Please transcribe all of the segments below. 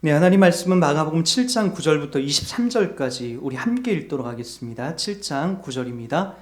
네, 하나님 말씀은 마가복음 7장 9절부터 23절까지 우리 함께 읽도록 하겠습니다. 7장 9절입니다.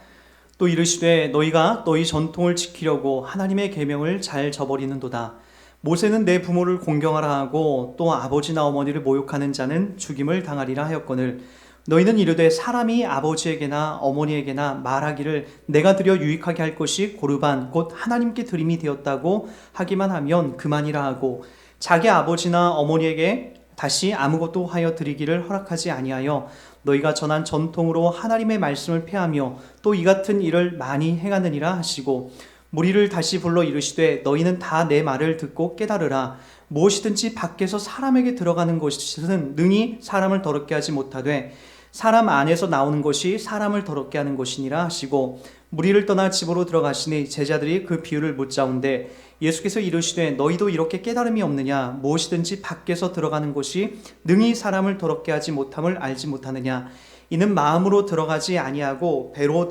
또 이르시되 너희가 너희 전통을 지키려고 하나님의 계명을 잘 저버리는도다. 모세는 내 부모를 공경하라 하고 또 아버지나 어머니를 모욕하는 자는 죽임을 당하리라 하였거늘 너희는 이르되 사람이 아버지에게나 어머니에게나 말하기를 내가 드려 유익하게 할 것이 고르반 곧 하나님께 드림이 되었다고 하기만 하면 그만이라 하고 자기 아버지나 어머니에게 다시 아무것도 하여 드리기를 허락하지 아니하여 너희가 전한 전통으로 하나님의 말씀을 폐하며 또 이 같은 일을 많이 행하느니라 하시고 무리를 다시 불러 이르시되 너희는 다 내 말을 듣고 깨달으라. 무엇이든지 밖에서 사람에게 들어가는 것은 능히 사람을 더럽게 하지 못하되 사람 안에서 나오는 것이 사람을 더럽게 하는 것이니라 하시고 무리를 떠나 집으로 들어가시니 제자들이 그 비유를 묻자온데 예수께서 이르시되 너희도 이렇게 깨달음이 없느냐? 무엇이든지 밖에서 들어가는 것이 능히 사람을 더럽게 하지 못함을 알지 못하느냐? 이는 마음으로 들어가지 아니하고 배로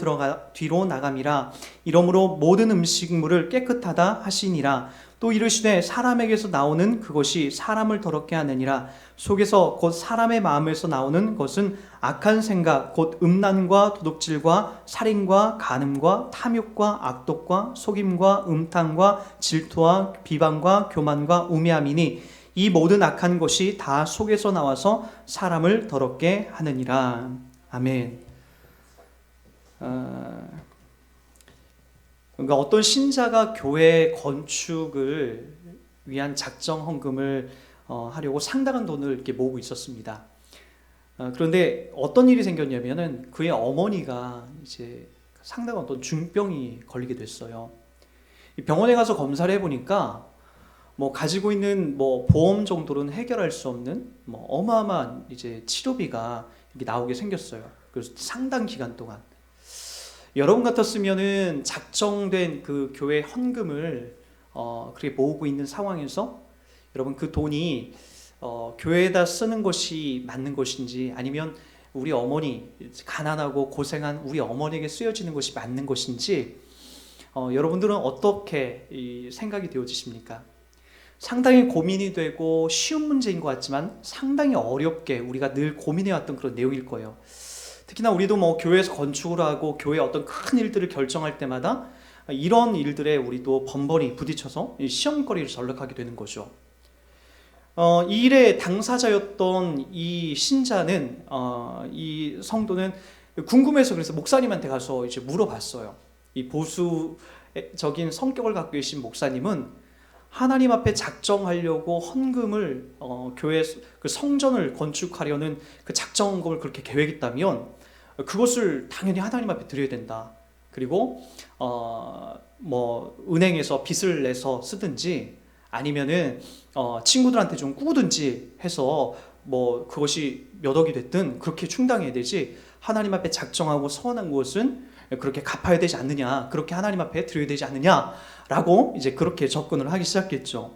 뒤로 나감이라. 이러므로 모든 음식물을 깨끗하다 하시니라. 또 이르시되 사람에게서 나오는 그것이 사람을 더럽게 하느니라. 속에서 곧 사람의 마음에서 나오는 것은 악한 생각 곧 음란과 도둑질과 살인과 간음과 탐욕과 악독과 속임과 음탕과 질투와 비방과 교만과 우매함이니 이 모든 악한 것이 다 속에서 나와서 사람을 더럽게 하느니라. 아멘. 그러니까 어떤 신자가 교회 건축을 위한 작정 헌금을 하려고 상당한 돈을 이렇게 모으고 있었습니다. 그런데 어떤 일이 생겼냐면은 그의 어머니가 이제 상당한 어떤 중병이 걸리게 됐어요. 병원에 가서 검사를 해보니까 뭐 가지고 있는 뭐 보험 정도로는 해결할 수 없는 뭐 어마어마한 이제 치료비가 이렇게 나오게 생겼어요. 그래서 상당 기간 동안 여러분 같았으면은 작정된 그 교회 헌금을 그렇게 모으고 있는 상황에서 여러분 그 돈이 교회에다 쓰는 것이 맞는 것인지 아니면 우리 어머니 가난하고 고생한 우리 어머니에게 쓰여지는 것이 맞는 것인지 여러분들은 어떻게 생각이 되어지십니까? 상당히 고민이 되고 쉬운 문제인 것 같지만 상당히 어렵게 우리가 늘 고민해왔던 그런 내용일 거예요. 특히나 우리도 뭐 교회에서 건축을 하고 교회 어떤 큰 일들을 결정할 때마다 이런 일들에 우리도 번번이 부딪혀서 시험거리를 전락하게 되는 거죠. 이 일의 당사자였던 이 신자는 이 성도는 궁금해서 그래서 목사님한테 가서 이제 물어봤어요. 이 보수적인 성격을 갖고 계신 목사님은 하나님 앞에 작정하려고 헌금을 교회 그 성전을 건축하려는 그 작정금을 그렇게 계획했다면 그것을 당연히 하나님 앞에 드려야 된다. 그리고 뭐 은행에서 빚을 내서 쓰든지 아니면은 친구들한테 좀 꾸든지 해서 뭐 그것이 몇 억이 됐든 그렇게 충당해야 되지 하나님 앞에 작정하고 서원한 것은 그렇게 갚아야 되지 않느냐, 그렇게 하나님 앞에 드려야 되지 않느냐라고 이제 그렇게 접근을 하기 시작했죠.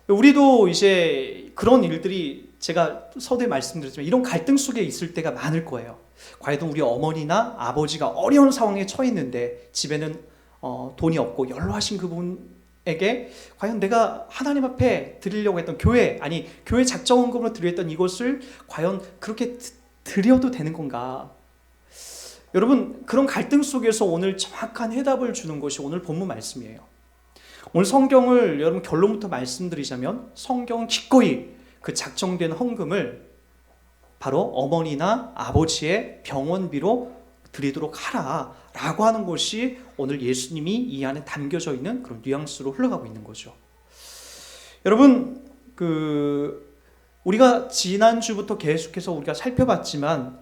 우리도 이제 그런 일들이 제가 서두에 말씀드렸지만 이런 갈등 속에 있을 때가 많을 거예요. 과연 우리 어머니나 아버지가 어려운 상황에 처해 있는데 집에는 돈이 없고 연로하신 그분에게 과연 내가 하나님 앞에 드리려고 했던 교회 작정헌금으로 드리려 했던 이것을 과연 그렇게 드려도 되는 건가? 여러분, 그런 갈등 속에서 오늘 정확한 해답을 주는 것이 오늘 본문 말씀이에요. 오늘 성경을 여러분 결론부터 말씀드리자면 성경은 기꺼이 그 작정된 헌금을 바로 어머니나 아버지의 병원비로 드리도록 하라 라고 하는 것이 오늘 예수님이 이 안에 담겨져 있는 그런 뉘앙스로 흘러가고 있는 거죠. 여러분, 우리가 지난주부터 계속해서 우리가 살펴봤지만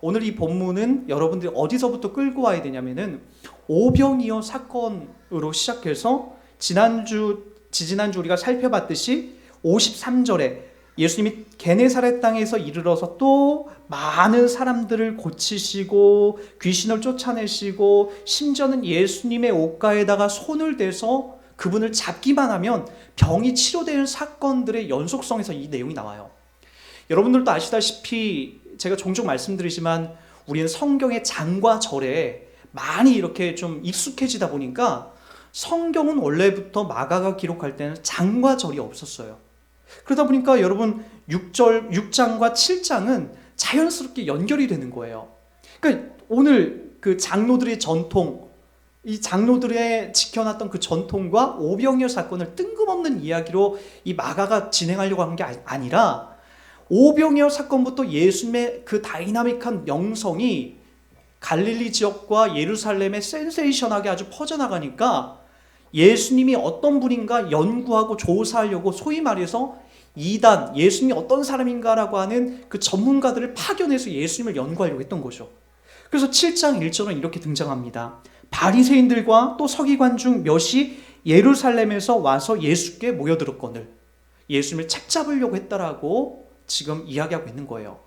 오늘 이 본문은 여러분들이 어디서부터 끌고 와야 되냐면은 오병이어 사건으로 시작해서 지지난주 우리가 살펴봤듯이 53절에 예수님이 게네사렛 땅에서 이르러서 또 많은 사람들을 고치시고 귀신을 쫓아내시고 심지어는 예수님의 옷가에다가 손을 대서 그분을 잡기만 하면 병이 치료되는 사건들의 연속성에서 이 내용이 나와요. 여러분들도 아시다시피 제가 종종 말씀드리지만 우리는 성경의 장과 절에 많이 이렇게 좀 익숙해지다 보니까 성경은 원래부터 마가가 기록할 때는 장과 절이 없었어요. 그러다 보니까 여러분 6장과 7장은 자연스럽게 연결이 되는 거예요. 그러니까 오늘 그 장로들의 전통, 이 장로들의 지켜놨던 그 전통과 오병이어 사건을 뜬금없는 이야기로 이 마가가 진행하려고 하는 게 아니라 오병이어 사건부터 예수님의 그 다이나믹한 명성이 갈릴리 지역과 예루살렘에 센세이션하게 아주 퍼져나가니까 예수님이 어떤 분인가 연구하고 조사하려고 소위 말해서 이단, 예수님이 어떤 사람인가라고 하는 그 전문가들을 파견해서 예수님을 연구하려고 했던 거죠. 그래서 7장 1절은 이렇게 등장합니다. 바리새인들과 또 서기관 중 몇이 예루살렘에서 와서 예수께 모여들었거늘 예수님을 책잡으려고 했다라고 지금 이야기하고 있는 거예요.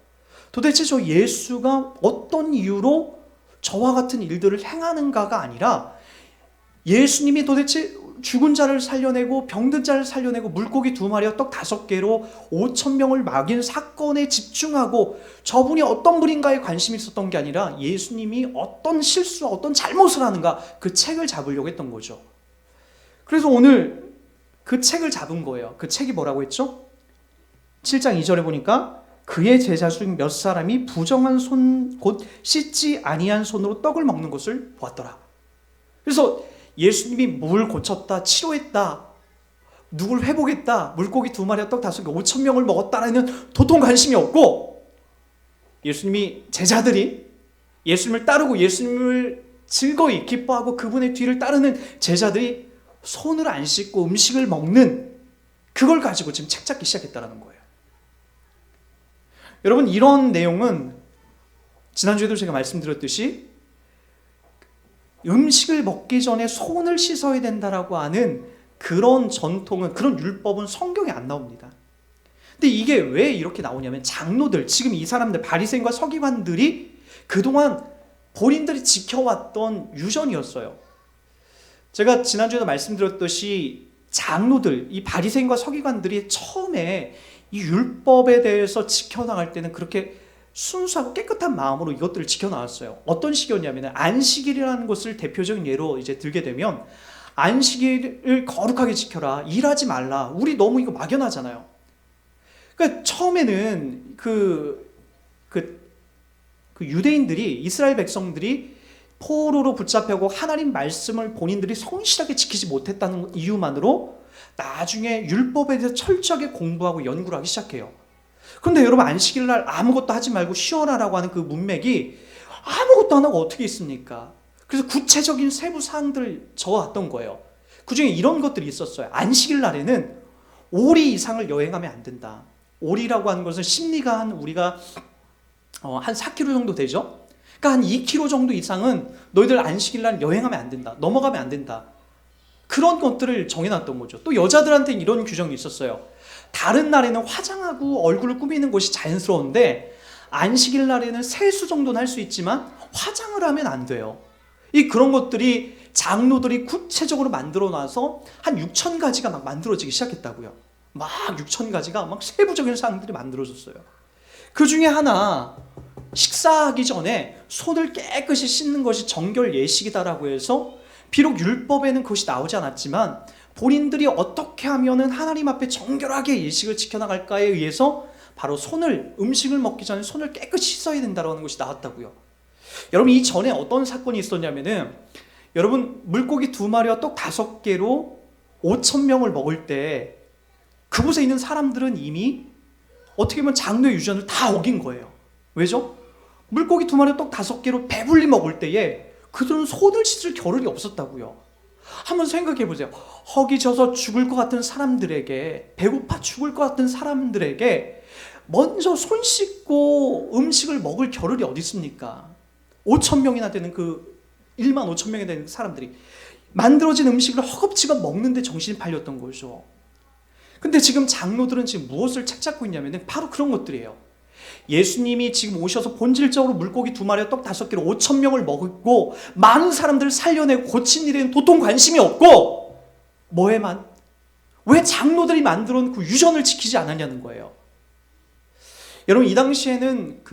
도대체 저 예수가 어떤 이유로 저와 같은 일들을 행하는가가 아니라 예수님이 도대체 죽은 자를 살려내고 병든 자를 살려내고 물고기 2마리와 떡 5개로 5,000명을 먹인 사건에 집중하고 저분이 어떤 분인가에 관심이 있었던 게 아니라 예수님이 어떤 실수, 어떤 잘못을 하는가 그 책을 잡으려고 했던 거죠. 그래서 오늘 그 책을 잡은 거예요. 그 책이 뭐라고 했죠? 7장 2절에 보니까 그의 제자 중 몇 사람이 부정한 손, 곧 씻지 아니한 손으로 떡을 먹는 것을 보았더라. 그래서 예수님이 뭘 고쳤다, 치료했다, 누굴 회복했다, 물고기 2마리와 떡 5개, 5,000명을 먹었다라는 도통 관심이 없고 예수님이 제자들이 예수님을 따르고 예수님을 즐거이 기뻐하고 그분의 뒤를 따르는 제자들이 손을 안 씻고 음식을 먹는 그걸 가지고 지금 책 잡기 시작했다는 거예요. 여러분, 이런 내용은 지난주에도 제가 말씀드렸듯이 음식을 먹기 전에 손을 씻어야 된다라고 하는 그런 전통은, 그런 율법은 성경에 안 나옵니다. 근데 이게 왜 이렇게 나오냐면 장로들, 지금 이 사람들 바리새인과 서기관들이 그동안 본인들이 지켜왔던 유전이었어요. 제가 지난주에도 말씀드렸듯이 장로들, 이 바리새인과 서기관들이 처음에 이 율법에 대해서 지켜나갈 때는 그렇게 순수하고 깨끗한 마음으로 이것들을 지켜나왔어요. 어떤 식이었냐면 안식일이라는 것을 대표적인 예로 이제 들게 되면 안식일을 거룩하게 지켜라, 일하지 말라. 우리 너무 이거 막연하잖아요. 그러니까 처음에는 그 유대인들이, 이스라엘 백성들이 포로로 붙잡혀고 하나님 말씀을 본인들이 성실하게 지키지 못했다는 이유만으로 나중에 율법에 대해서 철저하게 공부하고 연구를 하기 시작해요. 그런데 여러분, 안식일 날 아무것도 하지 말고 쉬어라라고 하는 그 문맥이 아무것도 안 하고 어떻게 있습니까? 그래서 구체적인 세부 사항들을 적어왔던 거예요. 그 중에 이런 것들이 있었어요. 안식일 날에는 오리 이상을 여행하면 안 된다. 오리라고 하는 것은 심리가 우리가 한 4km 정도 되죠? 그러니까 한 2km 정도 이상은 너희들 안식일 날 여행하면 안 된다. 넘어가면 안 된다. 그런 것들을 정해놨던 거죠. 또 여자들한테는 이런 규정이 있었어요. 다른 날에는 화장하고 얼굴을 꾸미는 것이 자연스러운데 안식일 날에는 세수 정도는 할 수 있지만 화장을 하면 안 돼요. 그런 것들이 장로들이 구체적으로 만들어놔서 한 6,000가지가 막 만들어지기 시작했다고요. 막 6,000가지가 막 세부적인 사항들이 만들어졌어요. 그 중에 하나, 식사하기 전에 손을 깨끗이 씻는 것이 정결 예식이다라고 해서 비록 율법에는 그것이 나오지 않았지만 본인들이 어떻게 하면은 하나님 앞에 정결하게 예식을 지켜나갈까에 의해서 바로 음식을 먹기 전에 손을 깨끗이 씻어야 된다는 것이 나왔다고요. 여러분, 이 전에 어떤 사건이 있었냐면은, 여러분, 물고기 2마리와 떡 5개로 5,000명을 먹을 때 그곳에 있는 사람들은 이미 어떻게 보면 장로의 유전을 다 어긴 거예요. 왜죠? 물고기 2마리와 떡 5개로 배불리 먹을 때에 그들은 손을 씻을 겨를이 없었다고요. 한번 생각해 보세요. 허기져서 죽을 것 같은 사람들에게, 배고파 죽을 것 같은 사람들에게 먼저 손 씻고 음식을 먹을 겨를이 어디 있습니까? 5,000명이나 되는 15,000명이 되는 사람들이 만들어진 음식을 허겁지겁 먹는데 정신이 팔렸던 거죠. 근데 지금 장로들은 지금 무엇을 책잡고 있냐면 바로 그런 것들이에요. 예수님이 지금 오셔서 본질적으로 물고기 2마리와 떡 5개로 5,000명을 먹고 많은 사람들을 살려내고 고친 일에는 도통 관심이 없고, 뭐에만? 왜 장로들이 만들어 놓은 그 유전을 지키지 않았냐는 거예요. 여러분, 이 당시에는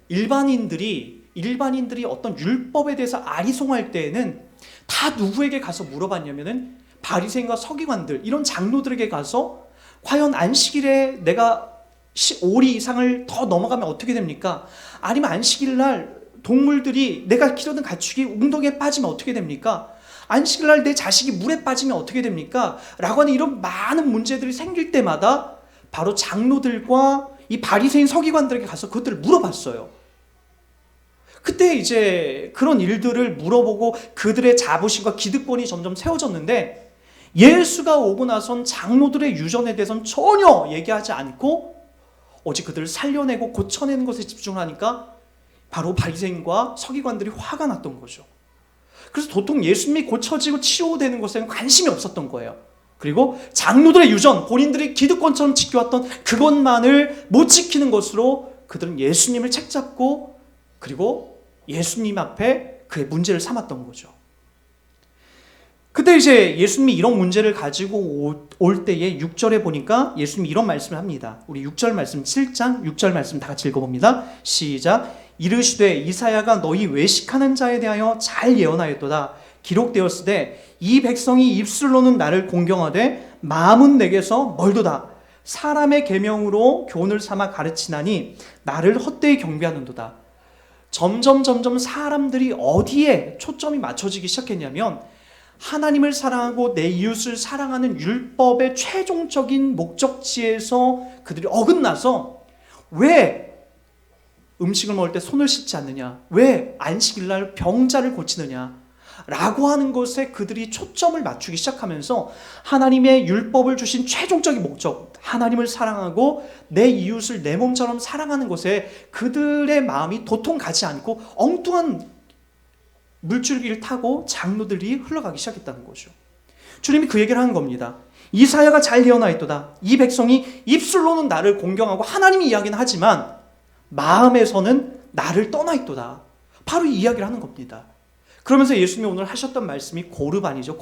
일반인들이 어떤 율법에 대해서 아리송할 때에는 다 누구에게 가서 물어봤냐면은 바리새인과 서기관들, 이런 장로들에게 가서 과연 안식일에 내가 오리 이상을 더 넘어가면 어떻게 됩니까? 아니면 안식일 날 동물들이 내가 키우던 가축이 웅덩이에 빠지면 어떻게 됩니까? 안식일 날 내 자식이 물에 빠지면 어떻게 됩니까? 라고 하는 이런 많은 문제들이 생길 때마다 바로 장로들과 이 바리새인 서기관들에게 가서 그것들을 물어봤어요. 그때 이제 그런 일들을 물어보고 그들의 자부심과 기득권이 점점 세워졌는데, 예수가 오고 나선 장로들의 유전에 대해서는 전혀 얘기하지 않고 오직 그들을 살려내고 고쳐내는 것에 집중하니까 바로 바리새인과 서기관들이 화가 났던 거죠. 그래서 도통 예수님이 고쳐지고 치유되는 것에는 관심이 없었던 거예요. 그리고 장로들의 유전, 본인들이 기득권처럼 지켜왔던 그것만을 못 지키는 것으로 그들은 예수님을 책잡고 그리고 예수님 앞에 그의 문제를 삼았던 거죠. 그때 이제 예수님이 이런 문제를 가지고 올 때에 6절에 보니까 예수님이 이런 말씀을 합니다. 우리 6절 말씀, 7장 6절 말씀 다 같이 읽어봅니다. 시작. 이르시되 이사야가 너희 외식하는 자에 대하여 잘 예언하였도다. 기록되었으되 이 백성이 입술로는 나를 공경하되 마음은 내게서 멀도다. 사람의 계명으로 교훈을 삼아 가르치나니 나를 헛되이 경배하는도다. 점점 사람들이 어디에 초점이 맞춰지기 시작했냐면 하나님을 사랑하고 내 이웃을 사랑하는 율법의 최종적인 목적지에서 그들이 어긋나서 왜 음식을 먹을 때 손을 씻지 않느냐, 왜 안식일날 병자를 고치느냐 라고 하는 것에 그들이 초점을 맞추기 시작하면서 하나님의 율법을 주신 최종적인 목적, 하나님을 사랑하고 내 이웃을 내 몸처럼 사랑하는 것에 그들의 마음이 도통 가지 않고 엉뚱한 물줄기를 타고 장로들이 흘러가기 시작했다는 거죠. 주님이 그 얘기를 하는 겁니다. 이사야가 잘 예언하였도다. 이 백성이 입술로는 나를 공경하고 하나님이 이야기는 하지만 마음에서는 나를 떠나 있도다. 바로 이 이야기를 하는 겁니다. 그러면서 예수님이 오늘 하셨던 말씀이 고르반이죠.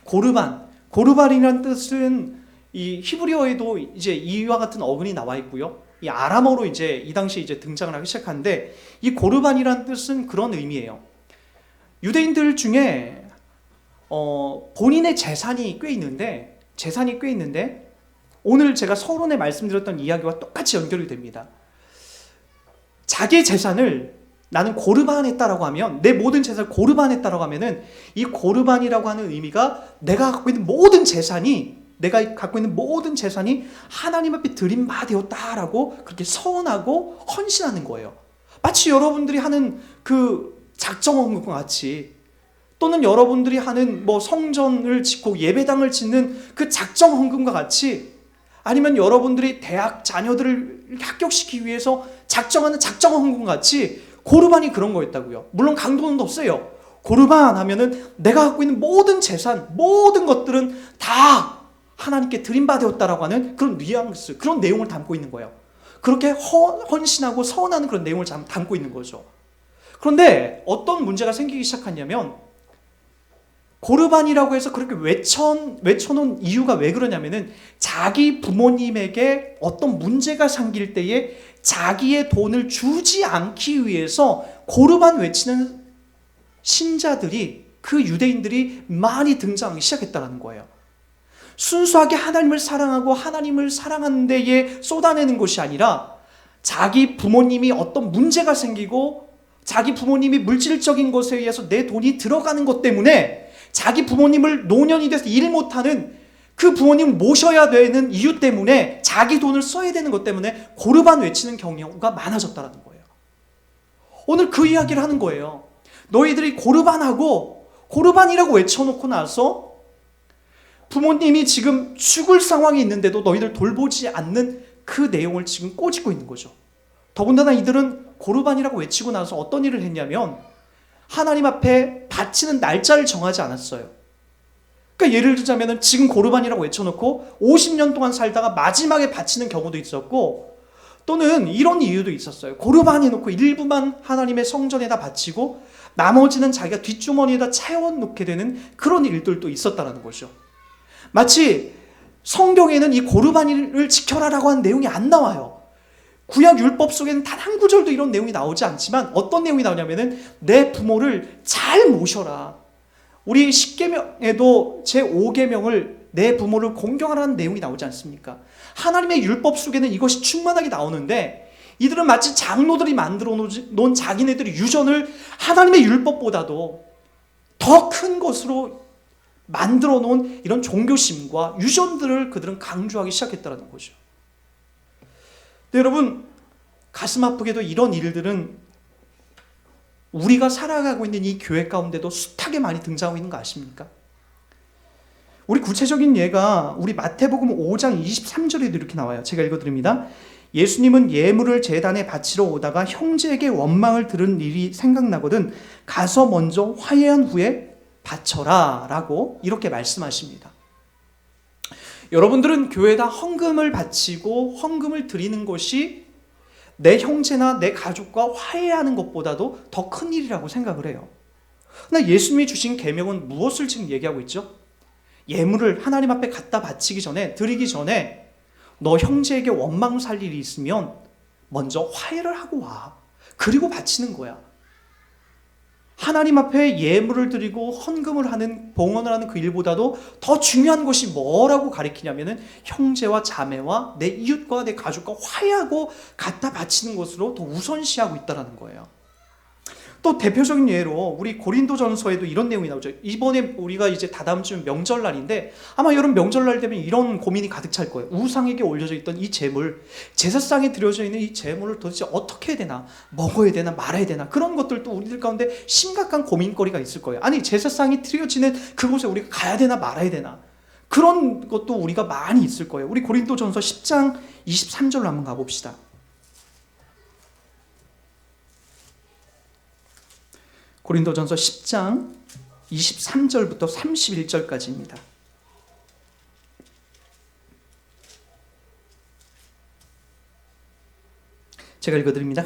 고르반이라는 뜻은 이 히브리어에도 이제 이와 같은 어근이 나와 있고요. 이 아람어로 이제 이 당시에 이제 등장을 하기 시작하는데, 이 고르반이라는 뜻은 그런 의미예요. 유대인들 중에 본인의 재산이 꽤 있는데 오늘 제가 서론에 말씀드렸던 이야기와 똑같이 연결이 됩니다. 자기의 재산을 나는 고르반했다라고 하면, 내 모든 재산을 고르반했다라고 하면은 이 고르반이라고 하는 의미가 내가 갖고 있는 모든 재산이 하나님 앞에 드린 바 되었다라고 그렇게 서원하고 헌신하는 거예요. 마치 여러분들이 하는 그 작정헌금과 같이, 또는 여러분들이 하는 뭐 성전을 짓고 예배당을 짓는 그 작정헌금과 같이, 아니면 여러분들이 대학 자녀들을 합격시키기 위해서 작정하는 작정헌금 같이 고르반이 그런 거였다고요. 물론 강도는 더 세요. 고르반 하면은 내가 갖고 있는 모든 재산, 모든 것들은 다 하나님께 드린 바 되었다라고 하는 그런 뉘앙스, 그런 내용을 담고 있는 거예요. 그렇게 헌신하고 서원하는 그런 내용을 담고 있는 거죠. 그런데 어떤 문제가 생기기 시작하냐면, 고르반이라고 해서 그렇게 외쳐놓은 이유가 왜 그러냐면은 자기 부모님에게 어떤 문제가 생길 때에 자기의 돈을 주지 않기 위해서 고르반 외치는 신자들이, 그 유대인들이 많이 등장하기 시작했다는 거예요. 순수하게 하나님을 사랑하고 하나님을 사랑하는 데에 쏟아내는 것이 아니라 자기 부모님이 어떤 문제가 생기고 자기 부모님이 물질적인 것에 의해서 내 돈이 들어가는 것 때문에 자기 부모님을 노년이 돼서 일 못하는 그 부모님을 모셔야 되는 이유 때문에 자기 돈을 써야 되는 것 때문에 고르반 외치는 경우가 많아졌다는 거예요. 오늘 그 이야기를 하는 거예요. 너희들이 고르반이라고 외쳐놓고 나서 부모님이 지금 죽을 상황이 있는데도 너희들 돌보지 않는 그 내용을 지금 꼬집고 있는 거죠. 더군다나 이들은 고르반이라고 외치고 나서 어떤 일을 했냐면 하나님 앞에 바치는 날짜를 정하지 않았어요. 그러니까 예를 들자면 지금 고르반이라고 외쳐놓고 50년 동안 살다가 마지막에 바치는 경우도 있었고, 또는 이런 이유도 있었어요. 고르반 해놓고 일부만 하나님의 성전에다 바치고 나머지는 자기가 뒷주머니에다 채워놓게 되는 그런 일들도 있었다는 거죠. 마치 성경에는 이 고르반을 지켜라라고 하는 내용이 안 나와요. 구약 율법 속에는 단 한 구절도 이런 내용이 나오지 않지만 어떤 내용이 나오냐면은 내 부모를 잘 모셔라. 우리 10계명에도 제5계명을 내 부모를 공경하라는 내용이 나오지 않습니까? 하나님의 율법 속에는 이것이 충만하게 나오는데 이들은 마치 장로들이 만들어 놓은 자기네들의 유전을 하나님의 율법보다도 더 큰 것으로 만들어 놓은 이런 종교심과 유전들을 그들은 강조하기 시작했다는 거죠. 네, 여러분, 가슴 아프게도 이런 일들은 우리가 살아가고 있는 이 교회 가운데도 숱하게 많이 등장하고 있는 거 아십니까? 우리 구체적인 예가 우리 마태복음 5장 23절에도 이렇게 나와요. 제가 읽어드립니다. 예수님은 예물을 제단에 바치러 오다가 형제에게 원망을 들은 일이 생각나거든 가서 먼저 화해한 후에 바쳐라 라고 이렇게 말씀하십니다. 여러분들은 교회에다 헌금을 바치고 헌금을 드리는 것이 내 형제나 내 가족과 화해하는 것보다도 더 큰 일이라고 생각을 해요. 그러나 예수님이 주신 계명은 무엇을 지금 얘기하고 있죠? 예물을 하나님 앞에 갖다 바치기 전에, 드리기 전에 너 형제에게 원망 살 일이 있으면 먼저 화해를 하고 와. 그리고 바치는 거야. 하나님 앞에 예물을 드리고 헌금을 하는, 봉헌을 하는 그 일보다도 더 중요한 것이 뭐라고 가리키냐면은 형제와 자매와 내 이웃과 내 가족과 화해하고 갖다 바치는 것으로 더 우선시하고 있다는 거예요. 또 대표적인 예로 우리 고린도전서에도 이런 내용이 나오죠. 이번에 우리가 이제 다다음 주 명절날인데 아마 여러분 명절날 되면 이런 고민이 가득 찰 거예요. 우상에게 올려져 있던 이 제물, 제사상에 드려져 있는 이 제물을 도대체 어떻게 해야 되나, 먹어야 되나 말아야 되나, 그런 것들도 우리들 가운데 심각한 고민거리가 있을 거예요. 아니 제사상이 드려지는 그곳에 우리가 가야 되나 말아야 되나, 그런 것도 우리가 많이 있을 거예요. 우리 고린도전서 10장 23절로 한번 가봅시다. 고린도전서 10장 23절부터 31절까지입니다. 제가 읽어드립니다.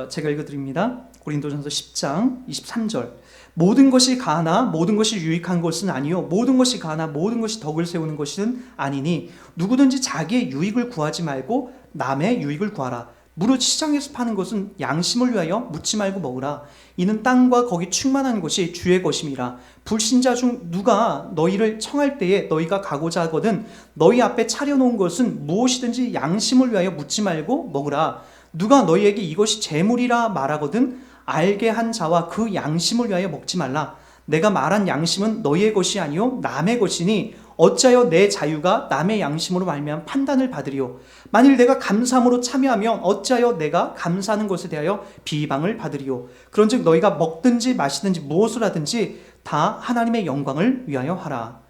제가 읽어드립니다. 고린도전서 10장 23절. 모든 것이 가나 모든 것이 유익한 것은 아니요 모든 것이 가나 모든 것이 덕을 세우는 것은 아니니 누구든지 자기의 유익을 구하지 말고 남의 유익을 구하라. 무릇 시장에서 파는 것은 양심을 위하여 묻지 말고 먹으라. 이는 땅과 거기 충만한 것이 주의 것임이라. 불신자 중 누가 너희를 청할 때에 너희가 가고자 하거든 너희 앞에 차려놓은 것은 무엇이든지 양심을 위하여 묻지 말고 먹으라. 누가 너희에게 이것이 재물이라 말하거든 알게 한 자와 그 양심을 위하여 먹지 말라. 내가 말한 양심은 너희의 것이 아니요 남의 것이니 어찌하여 내 자유가 남의 양심으로 말미암아 판단을 받으리요. 만일 내가 감사함으로 참여하면 어찌하여 내가 감사하는 것에 대하여 비방을 받으리요. 그런즉 너희가 먹든지 마시든지 무엇을 하든지 다 하나님의 영광을 위하여 하라.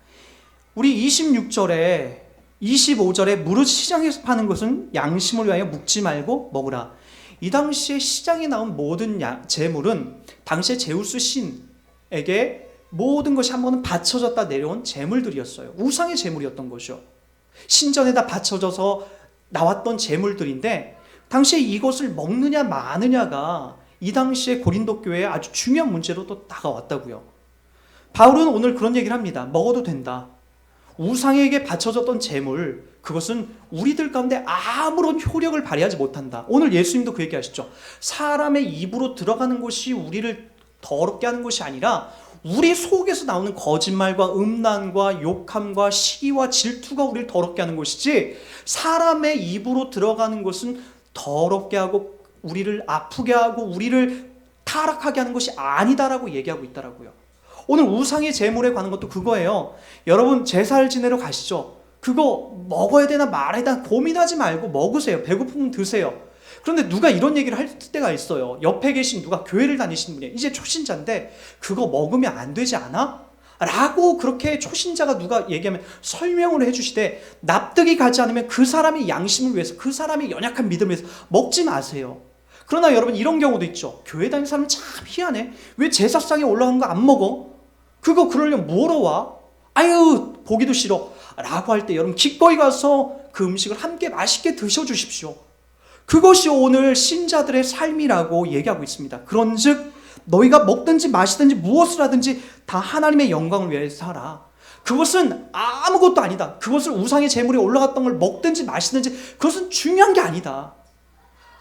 우리 26절에 25절에 무릇 시장에서 파는 것은 양심을 위하여 묵지 말고 먹으라. 이 당시에 시장에 나온 모든 재물은 당시에 제우스 신에게 모든 것이 한 번은 바쳐졌다 내려온 재물들이었어요. 우상의 재물이었던 거죠. 신전에다 바쳐져서 나왔던 재물들인데 당시에 이것을 먹느냐 마느냐가 이 당시에 고린도 교회에 아주 중요한 문제로 또 다가왔다고요. 바울은 오늘 그런 얘기를 합니다. 먹어도 된다. 우상에게 바쳐졌던 재물, 그것은 우리들 가운데 아무런 효력을 발휘하지 못한다. 오늘 예수님도 그 얘기하시죠. 사람의 입으로 들어가는 것이 우리를 더럽게 하는 것이 아니라 우리 속에서 나오는 거짓말과 음란과 욕함과 시기와 질투가 우리를 더럽게 하는 것이지 사람의 입으로 들어가는 것은 더럽게 하고 우리를 아프게 하고 우리를 타락하게 하는 것이 아니다라고 얘기하고 있더라고요. 오늘 우상의 제물에 관한 것도 그거예요. 여러분 제사를 지내러 가시죠. 그거 먹어야 되나 말아야 되나 고민하지 말고 먹으세요. 배고프면 드세요. 그런데 누가 이런 얘기를 할 때가 있어요. 옆에 계신 누가 교회를 다니시는 분이 이제 초신자인데 그거 먹으면 안 되지 않아? 라고 그렇게 초신자가 누가 얘기하면 설명을 해주시되 납득이 가지 않으면 그 사람의 양심을 위해서 그 사람의 연약한 믿음을 위해서 먹지 마세요. 그러나 여러분 이런 경우도 있죠. 교회 다니는 사람은 참 희한해. 왜 제사상에 올라간 거 안 먹어? 그거 그러려면 뭐로 와? 아유 보기도 싫어 라고 할 때 여러분 기꺼이 가서 그 음식을 함께 맛있게 드셔주십시오. 그것이 오늘 신자들의 삶이라고 얘기하고 있습니다. 그런즉 너희가 먹든지 마시든지 무엇을 하든지 다 하나님의 영광을 위해서 하라. 그것은 아무것도 아니다. 그것을 우상의 제물에 올라갔던 걸 먹든지 마시든지 그것은 중요한 게 아니다.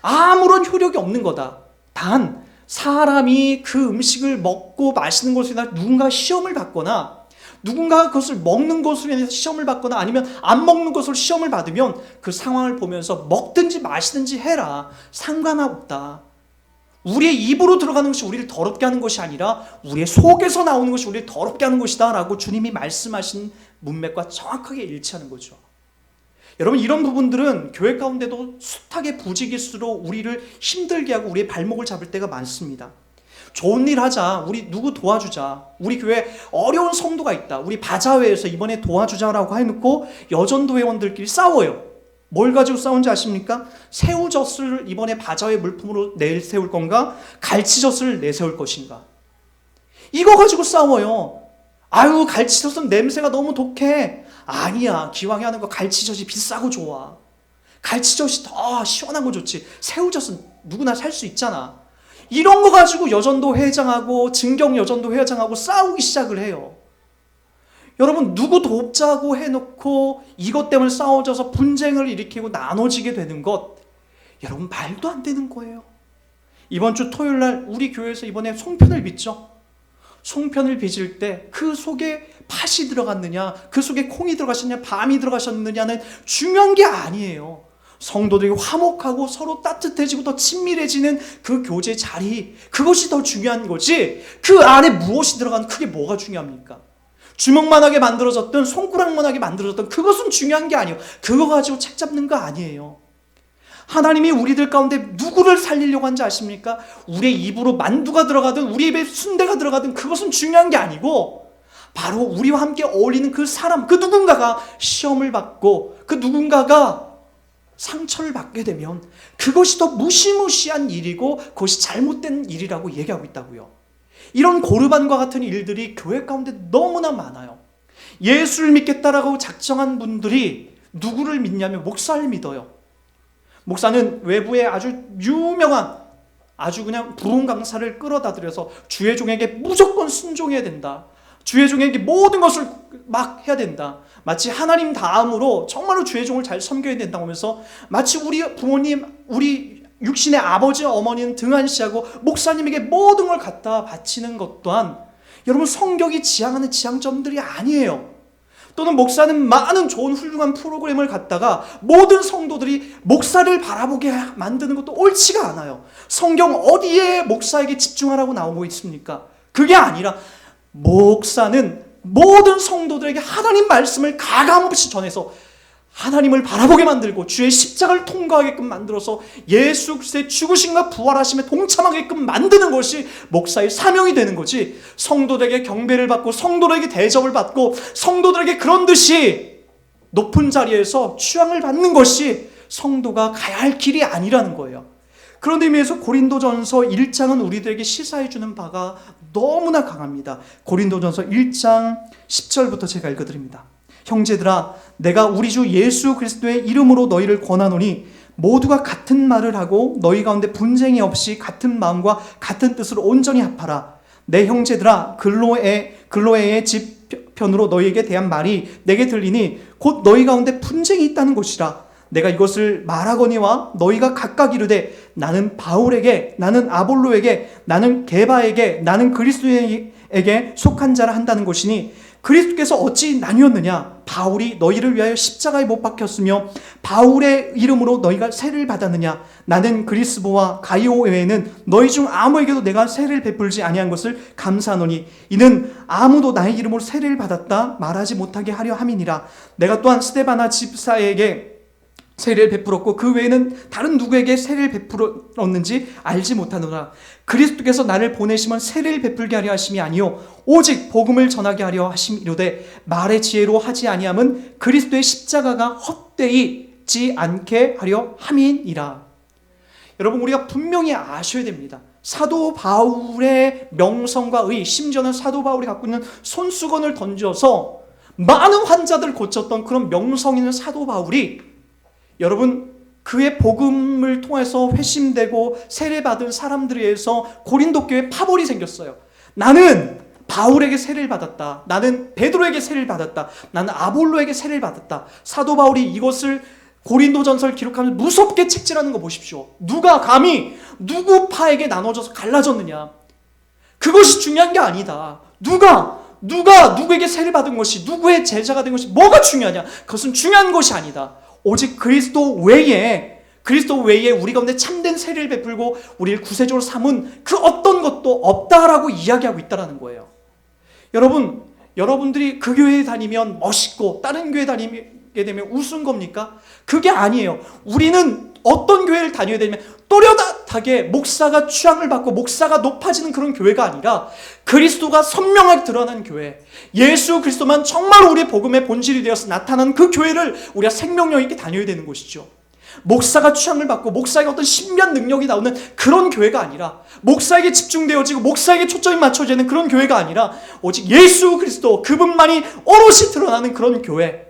아무런 효력이 없는 거다. 단 사람이 그 음식을 먹고 마시는 것에 대해 누군가 시험을 받거나 누군가가 그것을 먹는 것으로 인해서 시험을 받거나 아니면 안 먹는 것으로 시험을 받으면 그 상황을 보면서 먹든지 마시든지 해라. 상관없다. 우리의 입으로 들어가는 것이 우리를 더럽게 하는 것이 아니라 우리의 속에서 나오는 것이 우리를 더럽게 하는 것이다 라고 주님이 말씀하신 문맥과 정확하게 일치하는 거죠. 여러분, 이런 부분들은 교회 가운데도 숱하게 부지기수로 우리를 힘들게 하고 우리의 발목을 잡을 때가 많습니다. 좋은 일 하자, 우리 누구 도와주자, 우리 교회 어려운 성도가 있다, 우리 바자회에서 이번에 도와주자라고 해놓고 여전도 회원들끼리 싸워요. 뭘 가지고 싸운지 아십니까? 새우젓을 이번에 바자회 물품으로 내세울 건가, 갈치젓을 내세울 것인가, 이거 가지고 싸워요. 아유, 갈치젓은 냄새가 너무 독해. 아니야, 기왕에 하는 거 갈치젓이 비싸고 좋아. 갈치젓이 더 시원한 거 좋지. 새우젓은 누구나 살 수 있잖아. 이런 거 가지고 여전도 회장하고 증경 여전도 회장하고 싸우기 시작을 해요. 여러분, 누구 돕자고 해놓고 이것 때문에 싸워져서 분쟁을 일으키고 나눠지게 되는 것, 여러분 말도 안 되는 거예요. 이번 주 토요일 날 우리 교회에서 이번에 송편을 빚죠. 송편을 빚을 때 그 속에 팥이 들어갔느냐, 그 속에 콩이 들어가셨느냐, 밤이 들어가셨느냐는 중요한 게 아니에요. 성도들이 화목하고 서로 따뜻해지고 더 친밀해지는 그 교제 자리, 그것이 더 중요한 거지, 그 안에 무엇이 들어간 그게 뭐가 중요합니까? 주먹만하게 만들어졌든 손가락만하게 만들어졌든 그것은 중요한 게 아니에요. 그거 가지고 책 잡는 거 아니에요. 하나님이 우리들 가운데 누구를 살리려고 하는지 아십니까? 우리의 입으로 만두가 들어가든 우리 입에 순대가 들어가든 그것은 중요한 게 아니고, 바로 우리와 함께 어울리는 그 사람, 그 누군가가 시험을 받고 그 누군가가 상처를 받게 되면 그것이 더 무시무시한 일이고 그것이 잘못된 일이라고 얘기하고 있다고요. 이런 고르반과 같은 일들이 교회 가운데 너무나 많아요. 예수를 믿겠다라고 작정한 분들이 누구를 믿냐면 목사를 믿어요. 목사는 외부에 아주 유명한, 아주 그냥 부흥 강사를 끌어다 들여서 주의 종에게 무조건 순종해야 된다, 주의 종에게 모든 것을 막 해야 된다, 마치 하나님 다음으로 정말로 주의 종을 잘 섬겨야 된다고 하면서 마치 우리 부모님, 우리 육신의 아버지 어머니는 등한시하고 목사님에게 모든 걸 갖다 바치는 것 또한 여러분 성경이 지향하는 지향점들이 아니에요. 또는 목사는 많은 좋은 훌륭한 프로그램을 갖다가 모든 성도들이 목사를 바라보게 만드는 것도 옳지가 않아요. 성경 어디에 목사에게 집중하라고 나오고 있습니까? 그게 아니라 목사는 모든 성도들에게 하나님 말씀을 가감없이 전해서 하나님을 바라보게 만들고 주의 십자가를 통과하게끔 만들어서 예수 그리스도의 죽으심과 부활하심에 동참하게끔 만드는 것이 목사의 사명이 되는 거지, 성도들에게 경배를 받고 성도들에게 대접을 받고 성도들에게 그런 듯이 높은 자리에서 취향을 받는 것이 성도가 가야 할 길이 아니라는 거예요. 그런 의미에서 고린도전서 1장은 우리들에게 시사해주는 바가 너무나 강합니다. 고린도전서 1장 10절부터 제가 읽어드립니다. 형제들아, 내가 우리 주 예수 그리스도의 이름으로 너희를 권하노니 모두가 같은 말을 하고 너희 가운데 분쟁이 없이 같은 마음과 같은 뜻으로 온전히 합하라. 내 형제들아, 글로에의 집 편으로 너희에게 대한 말이 내게 들리니 곧 너희 가운데 분쟁이 있다는 것이라. 내가 이것을 말하거니와 너희가 각각 이르되 나는 바울에게, 나는 아볼로에게, 나는 게바에게, 나는 그리스도에게 속한 자라 한다는 것이니, 그리스도께서 어찌 나뉘었느냐? 바울이 너희를 위하여 십자가에 못 박혔으며 바울의 이름으로 너희가 세를 받았느냐? 나는 그리스도와 가이오 외에는 너희 중 아무에게도 내가 세를 베풀지 아니한 것을 감사하노니 이는 아무도 나의 이름으로 세를 받았다 말하지 못하게 하려 함이니라. 내가 또한 스데바나 집사에게 세례를 베풀었고 그 외에는 다른 누구에게 세례를 베풀었는지 알지 못하노라. 그리스도께서 나를 보내시면 세례를 베풀게 하려 하심이 아니요 오직 복음을 전하게 하려 하심이로되 말의 지혜로 하지 아니함은 그리스도의 십자가가 헛되이 있지 않게 하려 함이니라. 여러분, 우리가 분명히 아셔야 됩니다. 사도 바울의 명성과 의, 심지어는 사도 바울이 갖고 있는 손수건을 던져서 많은 환자들을 고쳤던 그런 명성 있는 사도 바울이, 여러분, 그의 복음을 통해서 회심되고 세례받은 사람들에 의해서 고린도 교회에 파벌이 생겼어요. 나는 바울에게 세례를 받았다. 나는 베드로에게 세례를 받았다. 나는 아볼로에게 세례를 받았다. 사도 바울이 이것을 고린도전서를 기록하면서 무섭게 책질하는 거 보십시오. 누가 감히 누구 파에게 나눠져서 갈라졌느냐. 그것이 중요한 게 아니다. 누가 누가 누구에게 세례 받은 것이, 누구의 제자가 된 것이 뭐가 중요하냐? 그것은 중요한 것이 아니다. 오직 그리스도 외에 우리 가운데 참된 세례를 베풀고 우리를 구세주로 삼은 그 어떤 것도 없다라고 이야기하고 있다는 거예요. 여러분들이 그 교회에 다니면 멋있고 다른 교회 다니게 되면 우스운 겁니까? 그게 아니에요. 우리는 어떤 교회를 다녀야 되냐면 또렷하게 목사가 취향을 받고 목사가 높아지는 그런 교회가 아니라 그리스도가 선명하게 드러나는 교회, 예수 그리스도만 정말 우리의 복음의 본질이 되어서 나타나는 그 교회를 우리가 생명력 있게 다녀야 되는 것이죠. 목사가 취향을 받고 목사에게 어떤 신비한 능력이 나오는 그런 교회가 아니라, 목사에게 집중되어지고 목사에게 초점이 맞춰지는 그런 교회가 아니라 오직 예수 그리스도 그분만이 오롯이 드러나는 그런 교회,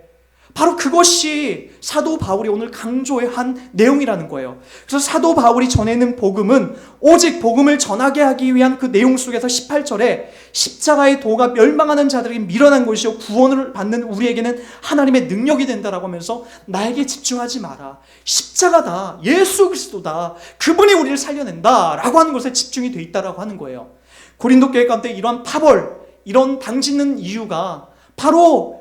바로 그것이 사도 바울이 오늘 강조해 한 내용이라는 거예요. 그래서 사도 바울이 전해는 복음은 오직 복음을 전하게 하기 위한 그 내용 속에서 18절에 십자가의 도가 멸망하는 자들에게 밀어난 것이요 구원을 받는 우리에게는 하나님의 능력이 된다라고 하면서 나에게 집중하지 마라, 십자가다, 예수 그리스도다, 그분이 우리를 살려낸다라고 하는 것에 집중이 돼 있다라고 하는 거예요. 고린도 교회 가운데 이런 파벌, 이런 당짓는 이유가 바로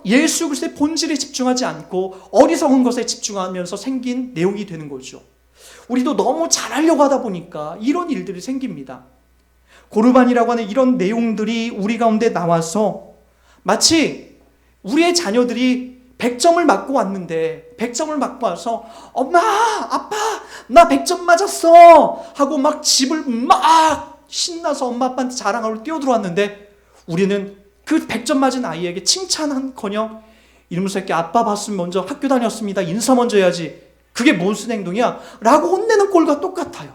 예수 그리스도의 본질에 집중하지 않고 어리석은 것에 집중하면서 생긴 내용이 되는 거죠. 우리도 너무 잘하려고 하다 보니까 이런 일들이 생깁니다. 고르반이라고 하는 이런 내용들이 우리 가운데 나와서 마치 우리의 자녀들이 100점을 맞고 왔는데 100점을 맞고 와서 엄마, 아빠, 나 100점 맞았어 하고 막 집을 막 신나서 엄마 아빠한테 자랑하러 뛰어들어왔는데 우리는 그 100점 맞은 아이에게 칭찬한커녕 이놈의 새끼 아빠 봤으면 먼저 학교 다녔습니다, 인사 먼저 해야지, 그게 무슨 행동이야? 라고 혼내는 꼴과 똑같아요.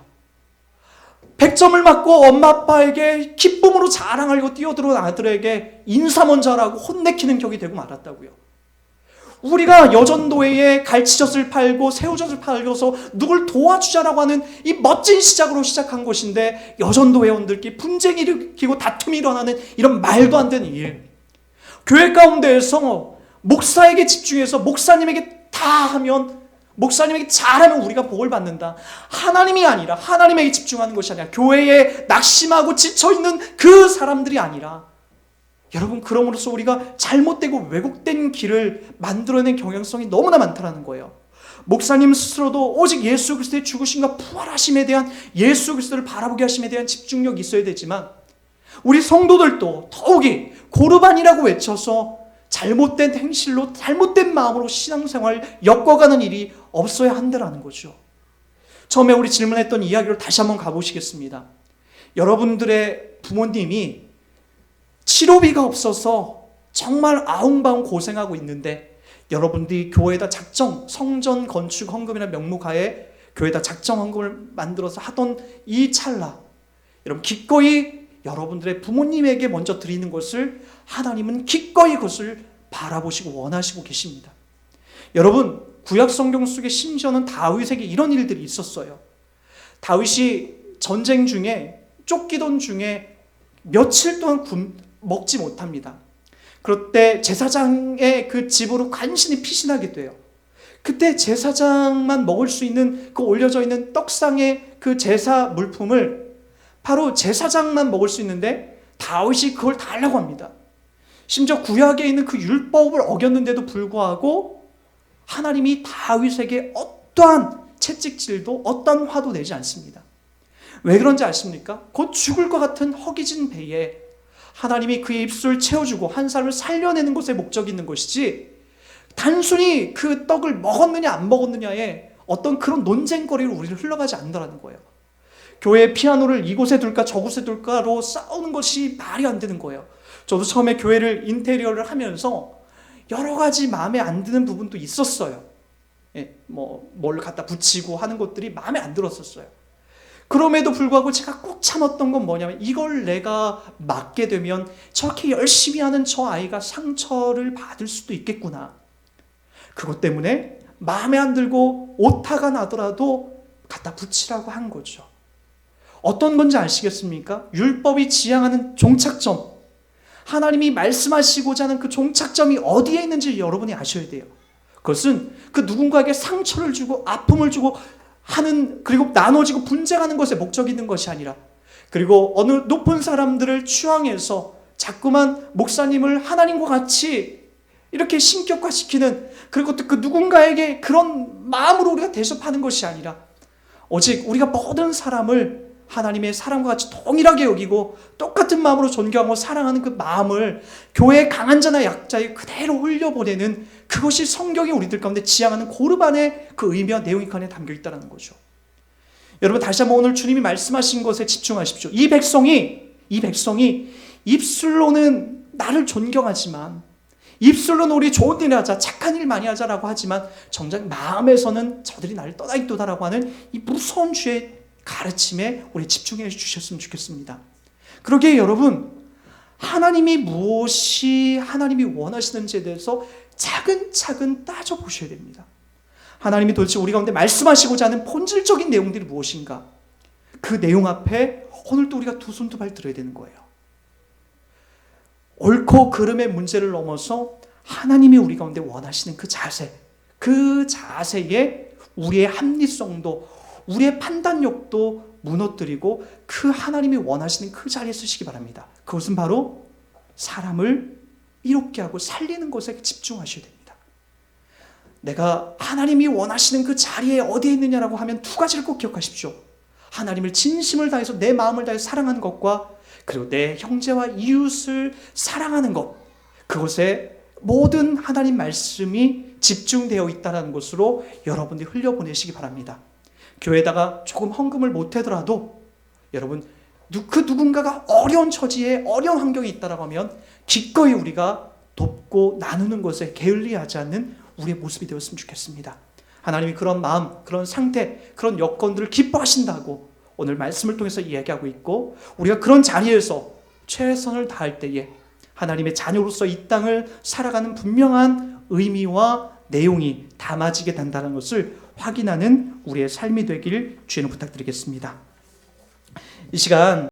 100점을 맞고 엄마 아빠에게 기쁨으로 자랑하려고 뛰어들어온 아들에게 인사 먼저 하라고 혼내키는 격이 되고 말았다고요. 우리가 여전도회에 갈치젓을 팔고 새우젓을 팔고서 누굴 도와주자라고 하는 이 멋진 시작으로 시작한 것인데 여전도 회원들끼리 분쟁이 일으키고 다툼이 일어나는 이런 말도 안 되는 일, 교회 가운데에서 목사에게 집중해서 목사님에게 다 하면, 목사님에게 잘하면 우리가 복을 받는다, 하나님이 아니라, 하나님에게 집중하는 것이 아니라 교회에 낙심하고 지쳐있는 그 사람들이 아니라, 여러분, 그럼으로써 우리가 잘못되고 왜곡된 길을 만들어낸 경향성이 너무나 많다는 거예요. 목사님 스스로도 오직 예수 그리스도의 죽으심과 부활하심에 대한, 예수 그리스도를 바라보게 하심에 대한 집중력이 있어야 되지만 우리 성도들도 더욱이 고르반이라고 외쳐서 잘못된 행실로 잘못된 마음으로 신앙생활을 엮어가는 일이 없어야 한다는 거죠. 처음에 우리 질문했던 이야기로 다시 한번 가보시겠습니다. 여러분들의 부모님이 치료비가 없어서 정말 아웅바웅 고생하고 있는데 여러분들이 교회에다 작정, 성전 건축 헌금이라는 명목하에 교회에다 작정 헌금을 만들어서 하던 이 찰나, 여러분 기꺼이 여러분들의 부모님에게 먼저 드리는 것을 하나님은 기꺼이 그것을 바라보시고 원하시고 계십니다. 여러분, 구약 성경 속에 심지어는 다윗에게 이런 일들이 있었어요. 다윗이 전쟁 중에 쫓기던 중에 며칠 동안 먹지 못합니다. 그럴 때 제사장의 그 집으로 간신히 피신하게 돼요. 그때 제사장만 먹을 수 있는 그 올려져 있는 떡상의 그 제사 물품을 바로 제사장만 먹을 수 있는데 다윗이 그걸 달라고 합니다. 심지어 구약에 있는 그 율법을 어겼는데도 불구하고 하나님이 다윗에게 어떠한 채찍질도 어떠한 화도 내지 않습니다. 왜 그런지 아십니까? 곧 죽을 것 같은 허기진 배에 하나님이 그의 입술을 채워주고 한 사람을 살려내는 것에 목적이 있는 것이지 단순히 그 떡을 먹었느냐 안 먹었느냐에 어떤 그런 논쟁거리로 우리를 흘러가지 않는다는 거예요. 교회 피아노를 이곳에 둘까 저곳에 둘까로 싸우는 것이 말이 안 되는 거예요. 저도 처음에 교회를 인테리어를 하면서 여러 가지 마음에 안 드는 부분도 있었어요. 뭘 갖다 붙이고 하는 것들이 마음에 안 들었었어요. 그럼에도 불구하고 제가 꼭 참았던 건 뭐냐면 이걸 내가 맡게 되면 저렇게 열심히 하는 저 아이가 상처를 받을 수도 있겠구나. 그것 때문에 마음에 안 들고 오타가 나더라도 갖다 붙이라고 한 거죠. 어떤 건지 아시겠습니까? 율법이 지향하는 종착점, 하나님이 말씀하시고자 하는 그 종착점이 어디에 있는지 여러분이 아셔야 돼요. 그것은 그 누군가에게 상처를 주고 아픔을 주고 하는, 그리고 나눠지고 분쟁하는 것에 목적이 있는 것이 아니라, 그리고 어느 높은 사람들을 추앙해서 자꾸만 목사님을 하나님과 같이 이렇게 신격화시키는, 그리고 또 그 누군가에게 그런 마음으로 우리가 대접하는 것이 아니라 오직 우리가 모든 사람을 하나님의 사랑과 같이 동일하게 여기고 똑같은 마음으로 존경하고 사랑하는 그 마음을 교회의 강한 자나 약자에 그대로 흘려보내는, 그것이 성경이 우리들 가운데 지향하는 고르반의 그 의미와 내용이 그 안에 담겨 있다는 거죠. 여러분, 다시 한번 오늘 주님이 말씀하신 것에 집중하십시오. 이 백성이 입술로는 나를 존경하지만, 입술로는 우리 좋은 일 하자, 착한 일 많이 하자라고 하지만 정작 마음에서는 저들이 나를 떠나 있도다라고 하는 이 무서운 주의 가르침에 우리 집중해 주셨으면 좋겠습니다. 그러기에 여러분, 하나님이 무엇이 하나님이 원하시는지에 대해서 차근차근 따져보셔야 됩니다. 하나님이 도대체 우리 가운데 말씀하시고자 하는 본질적인 내용들이 무엇인가? 그 내용 앞에 오늘도 우리가 두 손 두 발 들어야 되는 거예요. 옳고 그름의 문제를 넘어서 하나님이 우리 가운데 원하시는 그 자세에 우리의 합리성도, 우리의 판단력도 무너뜨리고 그 하나님이 원하시는 그 자리에 서시기 바랍니다. 그것은 바로 사람을 이롭게 하고 살리는 것에 집중하셔야 됩니다. 내가 하나님이 원하시는 그 자리에 어디에 있느냐라고 하면 두 가지를 꼭 기억하십시오. 하나님을 진심을 다해서 내 마음을 다해 사랑하는 것과, 그리고 내 형제와 이웃을 사랑하는 것, 그것에 모든 하나님 말씀이 집중되어 있다는 것으로 여러분들이 흘려보내시기 바랍니다. 교회에다가 조금 헌금을 못하더라도 여러분, 그 누군가가 어려운 처지에 어려운 환경에 있다라고 하면 기꺼이 우리가 돕고 나누는 것에 게을리하지 않는 우리의 모습이 되었으면 좋겠습니다. 하나님이 그런 마음, 그런 상태, 그런 여건들을 기뻐하신다고 오늘 말씀을 통해서 이야기하고 있고, 우리가 그런 자리에서 최선을 다할 때에 하나님의 자녀로서 이 땅을 살아가는 분명한 의미와 내용이 담아지게 된다는 것을 확인하는 우리의 삶이 되길 주의는 부탁드리겠습니다. 이 시간